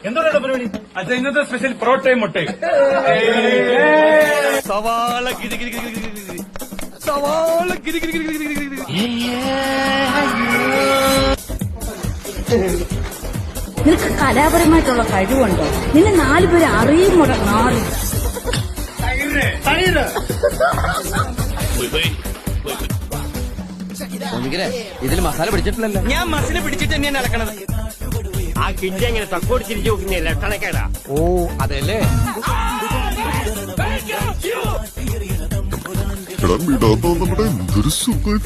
എന്തോടാ പരിപാടി? അത് ഇന്നത്തെ സ്പെഷ്യൽ പൊറോട്ടയും മുട്ടയും. സവാള ഗിരി ഗിരി ഗിരി ഗിരി ഗിരി സവാള ഗിരി ഗിരി ഗിരി ഗിരി ഗിരി. നിനക്ക് കലാപരമായിട്ടുള്ള കഴിവുണ്ടോ? നിന്നെ 4 പേര് അറിയുമോ? 4 ഇതിൽ മസാല പിടിച്ചിട്ടില്ലല്ലോ. ഞാൻ മസിനെ പിടിച്ചിട്ട് തന്നെയാണ് നടക്കണത്. ആ കിണ്ടി എങ്ങനെ തക്കോടിച്ചിരിച്ചു നോക്കുന്നേ ലക്ഷണക്കേടാ. ഓ അതല്ലേ. നമ്മുടെ എന്തൊരു സുഖം.